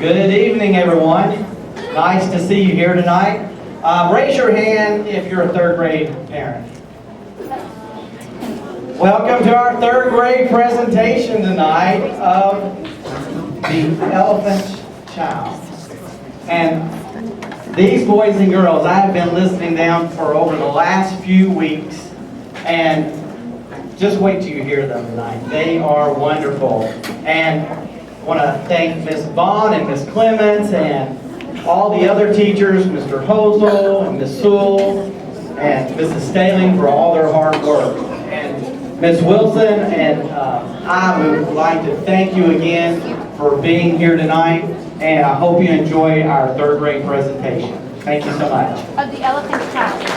Good evening, everyone. Nice to see you here tonight. Raise your hand if you're a third grade parent. Welcome to our third grade presentation tonight of the Elephant Child. And these boys and girls, I have been listening to them for over the last few weeks, and just wait till you hear them tonight. They are wonderful. And I want to thank Miss Vaughn and Miss Clements and all the other teachers, Mr. Hosel and Miss Sewell and Mrs. Staling for all their hard work. And Miss Wilson and I would like to thank you again for being here tonight, and I hope you enjoy our third grade presentation. Thank you so much. Of the Elephant Child. The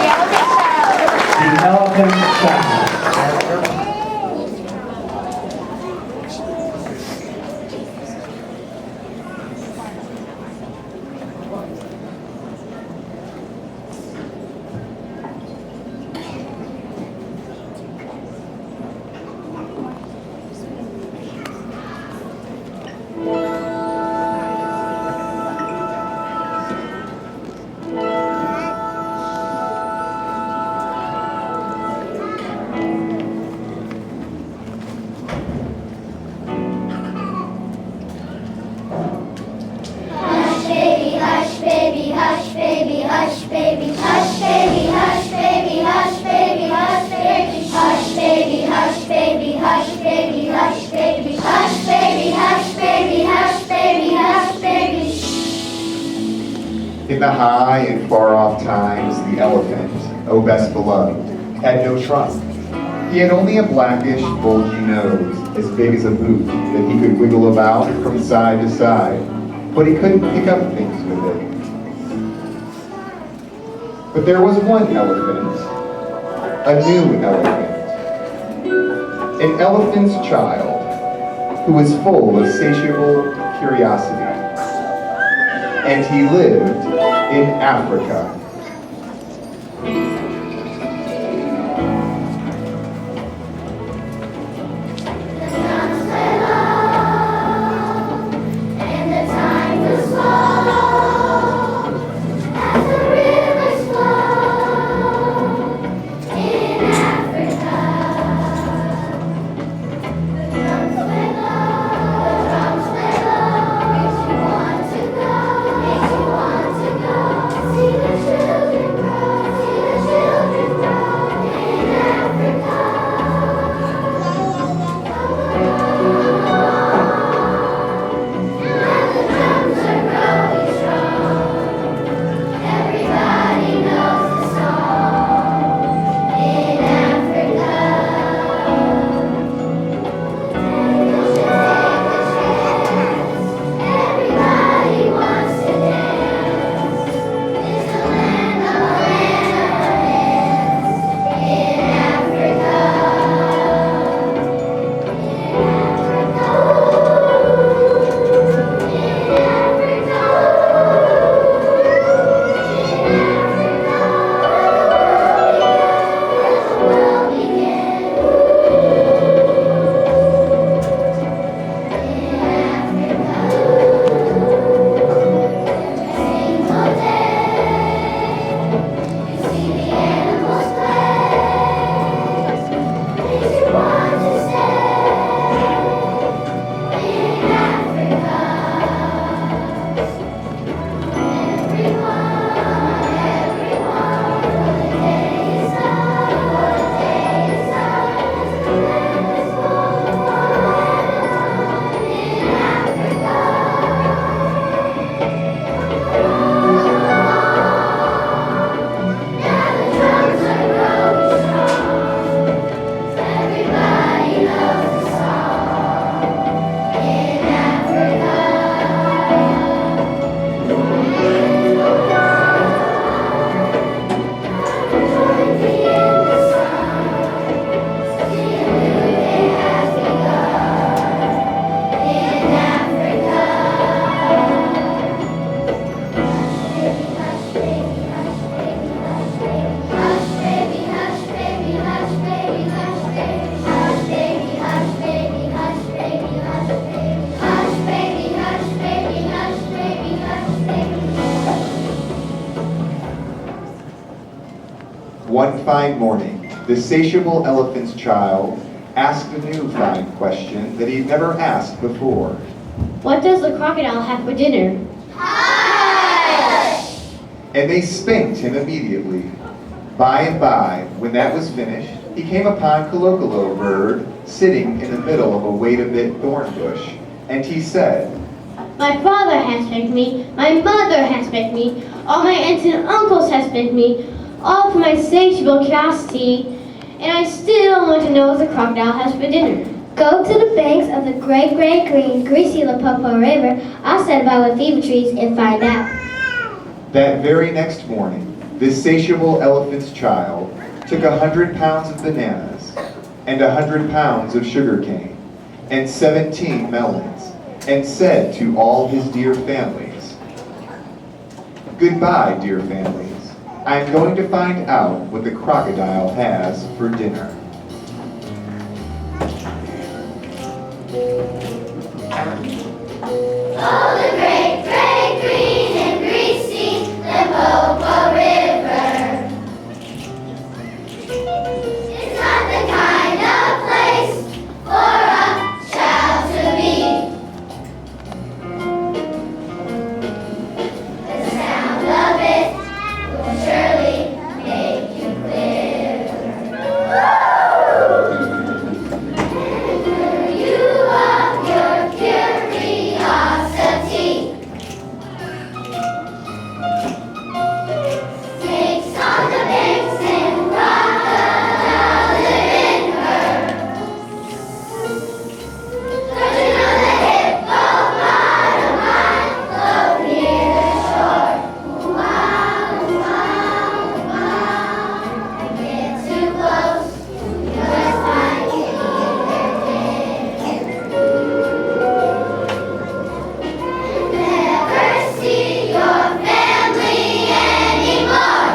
Elephant Child. The Elephant Child. In the high and far-off times, the elephant, oh best beloved, had no trunk. He had only a blackish, bulgy nose, as big as a boot, that he could wiggle about from side to side, but he couldn't pick up things with it. But there was one elephant, a new elephant, an elephant's child, who was full of satiable curiosity. And he lived in Africa. See the fine morning, the satiable elephant's child asked a new fine question that he'd never asked before. What does the crocodile have for dinner? And they spanked him immediately. By and by, when that was finished, he came upon Kola bird sitting in the middle of a wait-a-bit thorn bush, and he said, My father has spanked me, my mother has spanked me, all my aunts and uncles have spanked me, all for my satiable curiosity, and I still want to know what the crocodile has for dinner. Go to the banks of the great, green, greasy Limpopo River, I'll set about with fever trees and find out. That very next morning, this satiable elephant's child took 100 pounds of bananas and 100 pounds of sugar cane and 17 melons and said to all his dear families, Goodbye, dear families. I'm going to find out what the crocodile has for dinner. Oh, the great, green and greasy Limpopo River. It's not the kind of place for a child to be. The sound of it will surely make you quiver. You of your curiosity. Snakes on the banks and crocodile live in her. Don't you know the hippopotami float near the shore? Wow, wow, wow. Get too close, you just might hear their never see your family anymore.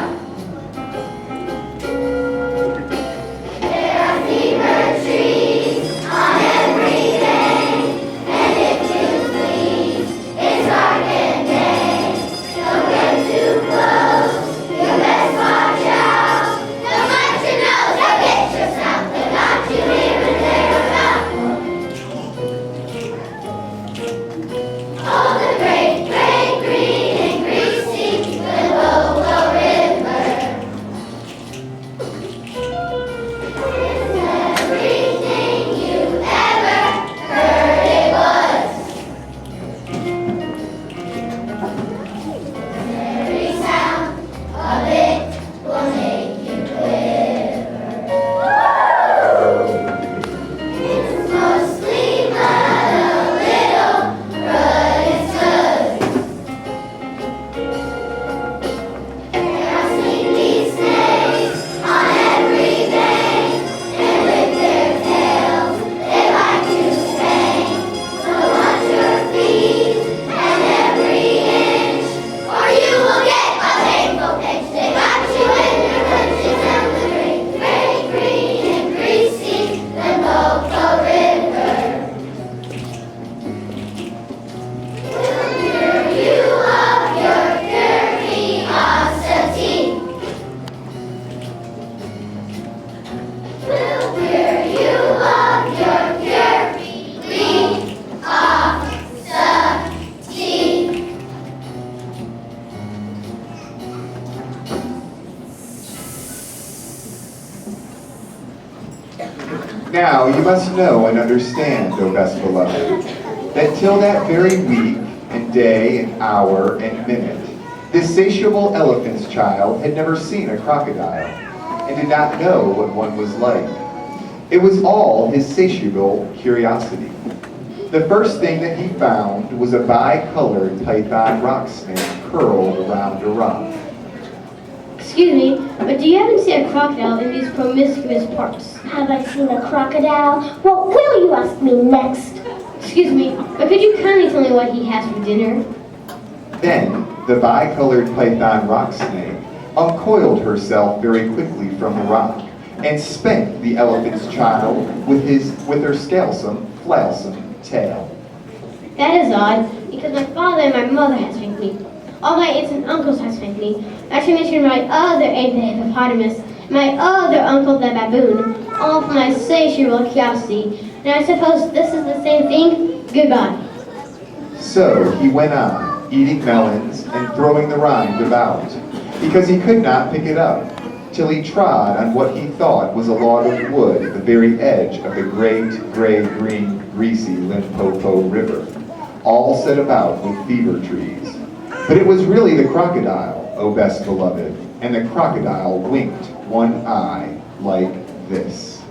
There are fever trees on every bank, and if you please, it's dark and dank. Don't get too close, you best watch out. Don't let your nose or get yourself the not you here and there about. Oh, the great, green and greasy Limpopo River. It's everything you ever heard it was. Every sound of it will make you quiver. It's mostly but a little, but it's good. There are sleepy snakes on every bank, and with their tails they like to spank. So watch your feet and every inch, or you will get a painful pinch. They got you in their clutches and the great, green and greasy Limpopo River. We'll cure you of your curiosity. We'll cure you of your curiosity. Now you must know and understand, O best beloved, that till that very week and day and hour and minute, this satiable elephant's child had never seen a crocodile and did not know what one was like. It was all his satiable curiosity. The first thing that he found was a bi-colored python rock snake curled around a rock. Excuse me, but do you happen to see a crocodile in these promiscuous parts? Have I seen a crocodile? What will you ask me next? Excuse me, but could you kindly tell me what he has for dinner? Then the bi-colored python rock snake uncoiled herself very quickly from the rock and spanked the elephant's child with her scalesome, flailsome tail. That is odd, because my father and my mother have spanked me. All my aunts and uncles have spanked me. Not to mention my other aunt, the hippopotamus, my other uncle the baboon, all for my insatiable curiosity. And I suppose this is the same thing? Goodbye. So he went on, eating melons and throwing the rind about, because he could not pick it up, till he trod on what he thought was a log of wood at the very edge of the great, gray-green, greasy Limpopo River, all set about with fever trees. But it was really the crocodile, O best beloved, and the crocodile winked one eye like this.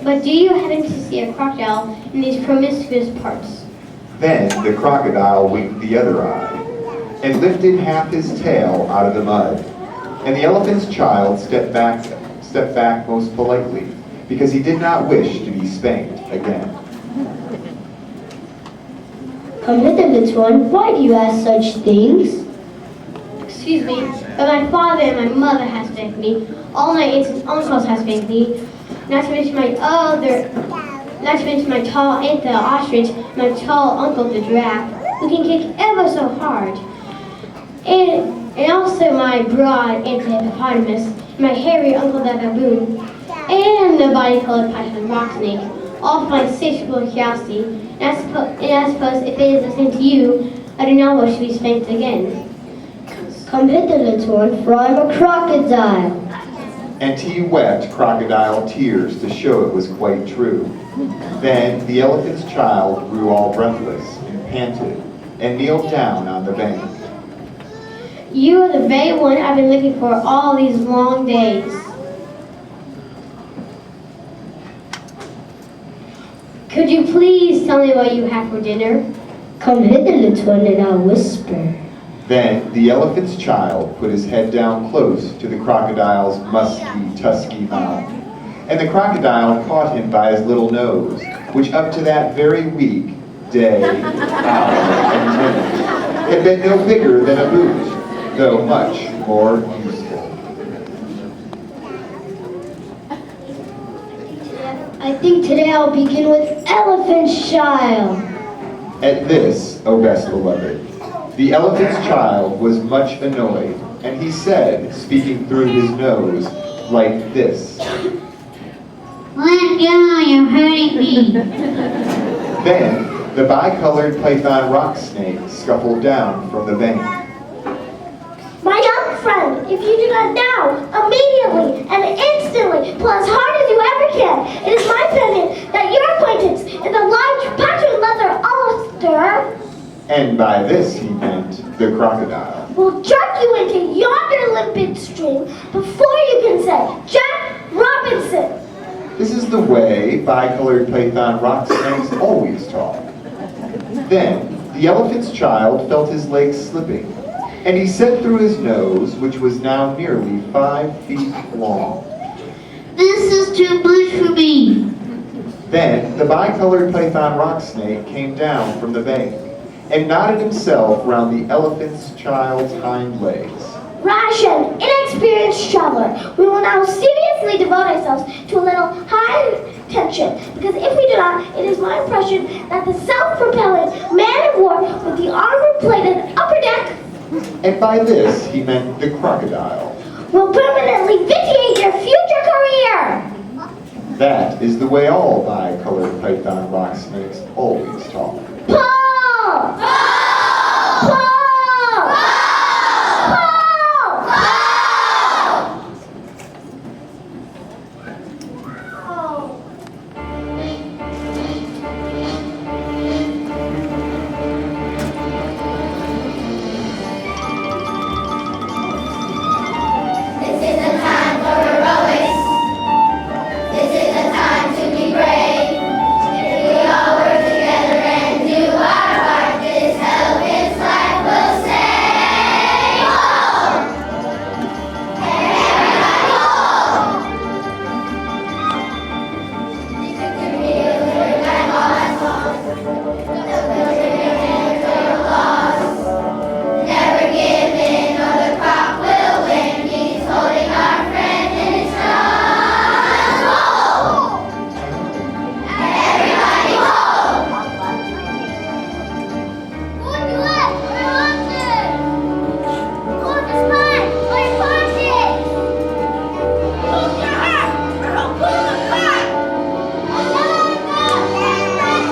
But do you happen to see a crocodile in these promiscuous parts? Then the crocodile winked the other eye, and lifted half his tail out of the mud. And the elephant's child stepped back most politely, because he did not wish to be spanked again. Come hither, little one. Why do you ask such things? Excuse me, but my father and my mother has spanked me. All my aunts and uncles have spanked me. Not to mention my tall aunt the ostrich, my tall uncle the giraffe, who can kick ever so hard. And also my broad aunt the hippopotamus, my hairy uncle the baboon, and the body-colored python rock snake, all for my insatiable curiosity. And I suppose if it is the same to you, I do not wish to be spanked again. Come hither, little one, for I am a crocodile. And he wept crocodile tears to show it was quite true. Then the elephant's child grew all breathless and panted, and kneeled down on the bank. You are the very one I've been looking for all these long days. Could you please tell me what you have for dinner? Come hither, little one, and I'll whisper. Then the elephant's child put his head down close to the crocodile's musky, tusky mouth. And the crocodile caught him by his little nose, which up to that very week, day, hour, and minute, had been no bigger than a boot, though much more useful. I think today I'll begin with elephant's child. At this, O best beloved, the elephant's child was much annoyed, and he said, speaking through his nose, like this. Let go, you're hurting me. Then the bicolored python rock snake scuffled down from the bank. My young friend, if you do not now, immediately and instantly, pull as hard as you ever can, it is my pleasure And by this he meant the crocodile. We'll jerk you into yonder limpid stream before you can say, Jack Robinson. This is the way bicolored python rock snakes always talk. Then the elephant's child felt his legs slipping, and he said through his nose, which was now nearly 5 feet long, This is too much for me. Then the bicolored python rock snake came down from the bank and knotted himself round the elephant's child's hind legs. Rash and inexperienced traveler, we will now seriously devote ourselves to a little high tension, because if we do not, it is my impression that the self-propelling man of war with the armor-plated upper deck, And by this he meant the crocodile. will permanently vitiate your future career. That is the way all bicolored python rock snakes always talk. Pull! Pull! Pull! This is the time for heroics. This is the time to be brave. If we all work together and do our part, this elephant's life will save. Whoa! Everybody, whoa! Never give in or the crop will win. He's holding our friend in his trust. Whoa! Everybody, whoa! Go do it! We're hunted! Go to spot! We're hunted! Pull your hat! Pull the cart! Everybody,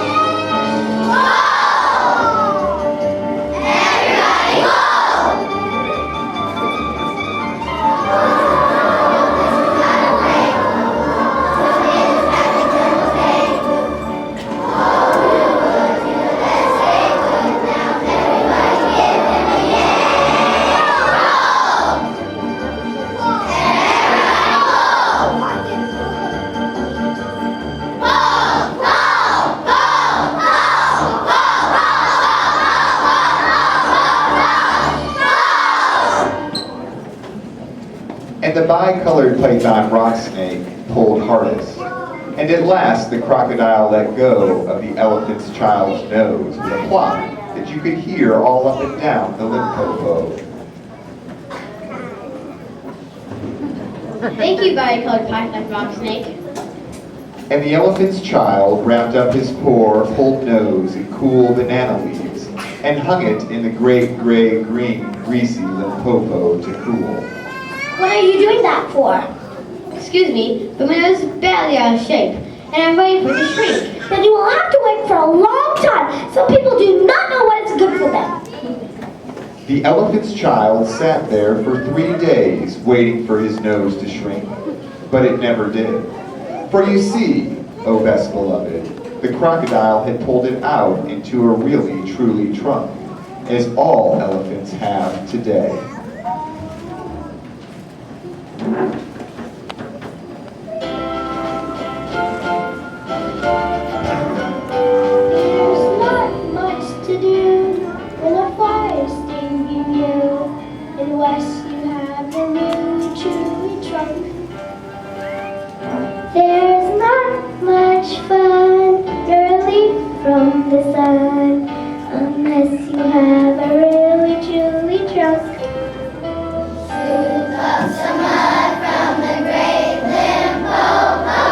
whoa! And the bicolored python rock snake pulled hardest. And at last the crocodile let go of the elephant's child's nose with a plop that you could hear all up and down the Limpopo. Thank you, bicolored python rock snake. And the elephant's child wrapped up his poor, pulled nose in cool banana leaves and hung it in the great gray, green, greasy Limpopo to cool. What are you doing that for? Excuse me, but my nose is badly out of shape, and I'm waiting for it to shrink. Then you will have to wait for a long time. Some people do not know what is good for them. The elephant's child sat there for 3 days waiting for his nose to shrink, but it never did. For you see, O best beloved, the crocodile had pulled it out into a really truly trunk, as all elephants have today. There's not much to do when a fire's stinging you. Unless you have a really chewy trunk. There's not much fun relief from the sun unless you have a really chewy trunk. Scoop up some mud from the great Limpopo.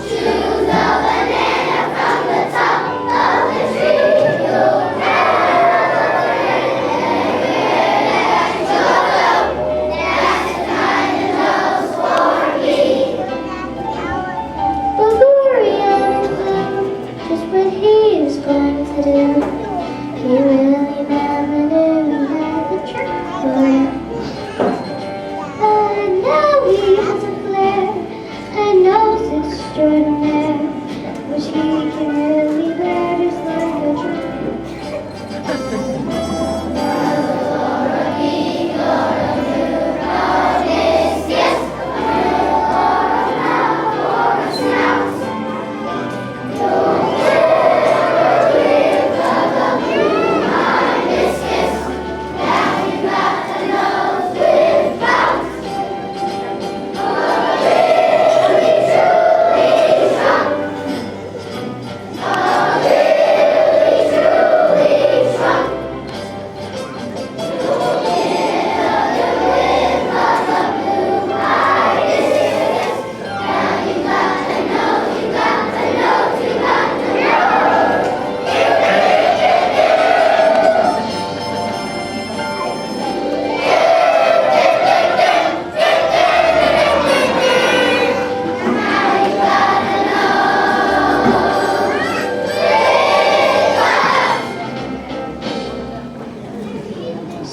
Choose a banana from the top of the tree. You'll that's the kind of nose for me. Bavarian knew just what he was going to do. He really never knew he had the trick for it. But now he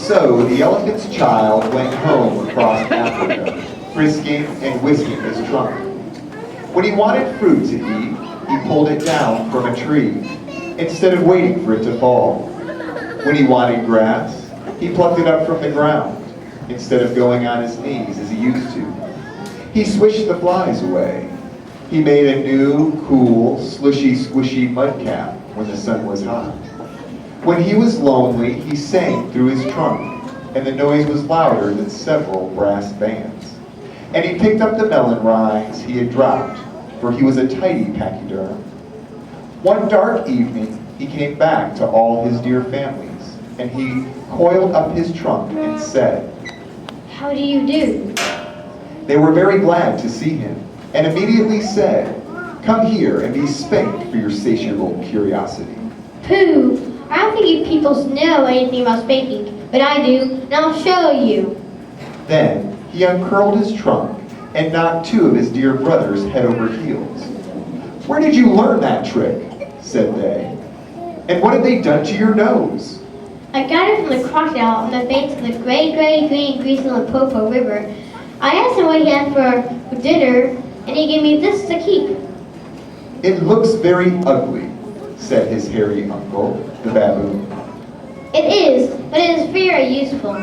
So the elephant's child went home across Africa, frisking and whisking his trunk. When he wanted fruit to eat, he pulled it down from a tree, instead of waiting for it to fall. When he wanted grass, he plucked it up from the ground, instead of going on his knees as he used to. He swished the flies away. He made a new, cool, slushy, squishy mud cap when the sun was hot. When he was lonely, he sang through his trunk, and the noise was louder than several brass bands. And he picked up the melon rinds he had dropped, for he was a tidy pachyderm. One dark evening, he came back to all his dear families, and he coiled up his trunk and said, How do you do? They were very glad to see him, and immediately said, Come here and be spanked for your satiable curiosity. Pooh! I don't think you people know anything about spanking, but I do, and I'll show you. Then he uncurled his trunk and knocked two of his dear brothers head over heels. Where did you learn that trick? Said they. And what have they done to your nose? I got it from the crocodile on the banks of the great, green, greasy Limpopo River. I asked him what he had for dinner, and he gave me this to keep. It looks very ugly, said his hairy uncle, the baboon. It is, but it is very useful.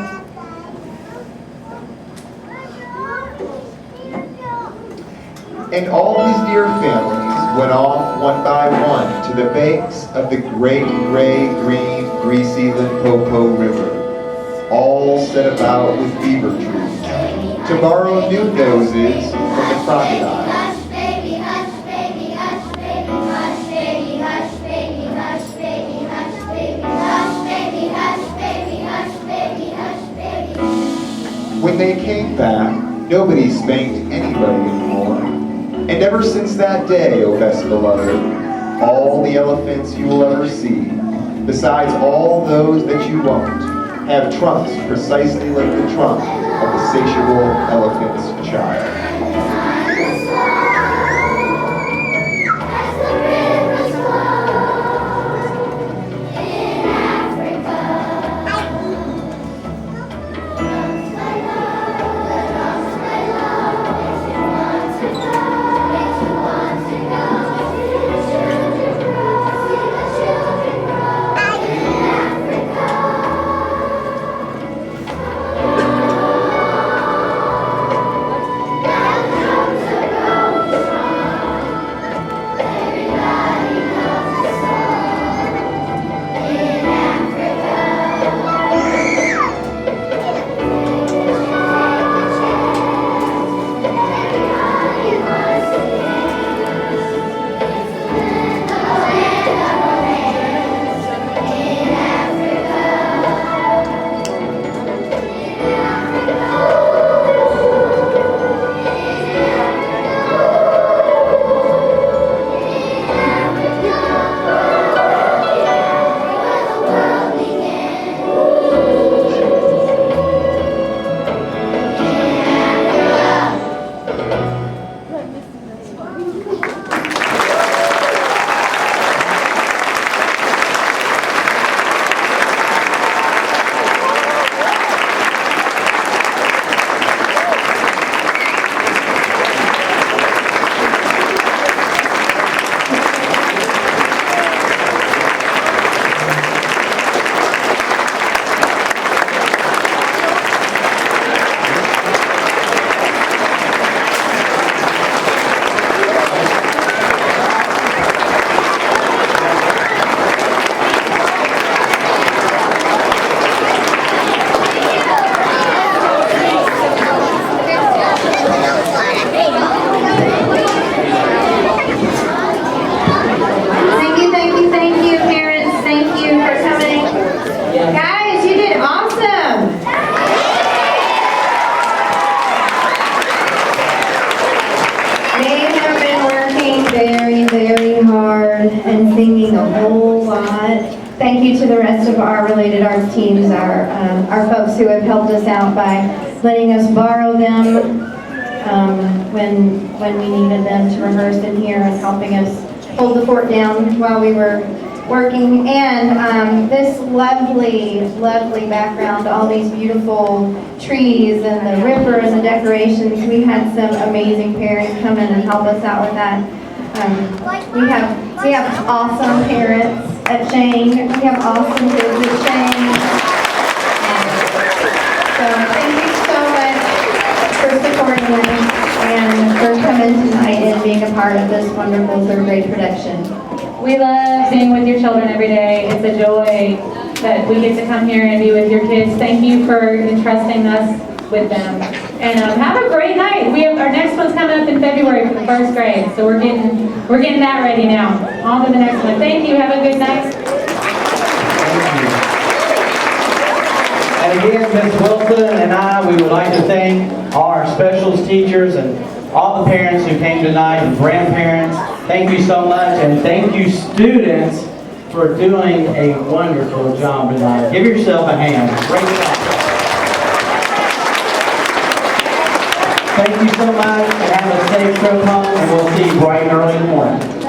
And all his dear families went off one by one to the banks of the great, green, greasy Limpopo River, all set about with beaver trees, to borrow new noses from the crocodile. Hush, baby, hush, baby, hush, baby, hush, baby, hush, baby, hush, baby, hush, baby, hush, baby, hush, baby, hush, baby, hush, baby. When they came back, nobody spanked anybody anymore. And ever since that day, O best beloved, all the elephants you will ever see, besides all those that you won't, have trunks precisely like the trunk of the satiable elephant's child. and singing a whole lot. Thank you to the rest of our related arts teams, our folks who have helped us out by letting us borrow them when we needed them to rehearse in here and helping us hold the fort down while we were working, and this lovely, lovely background, all these beautiful trees and the river and the decorations. We had some amazing parents come in and help us out with that. We have awesome parents at Shayne. We have awesome kids at Shayne. So thank you so much for supporting us and for coming tonight and being a part of this wonderful third grade production. We love being with your children every day. It's a joy that we get to come here and be with your kids. Thank you for entrusting us with them. And have a great night. Our next one's coming up in February for the first grade, so we're getting that ready now. On to the next one. Thank you. Have a good night. And again, Ms. Wilson and I, we would like to thank all our specials teachers and all the parents who came tonight and grandparents. Thank you so much, and thank you students for doing a wonderful job tonight. Give yourself a hand. Great job. Thank you so much, and have a safe trip home, and we'll see you bright and early in the morning.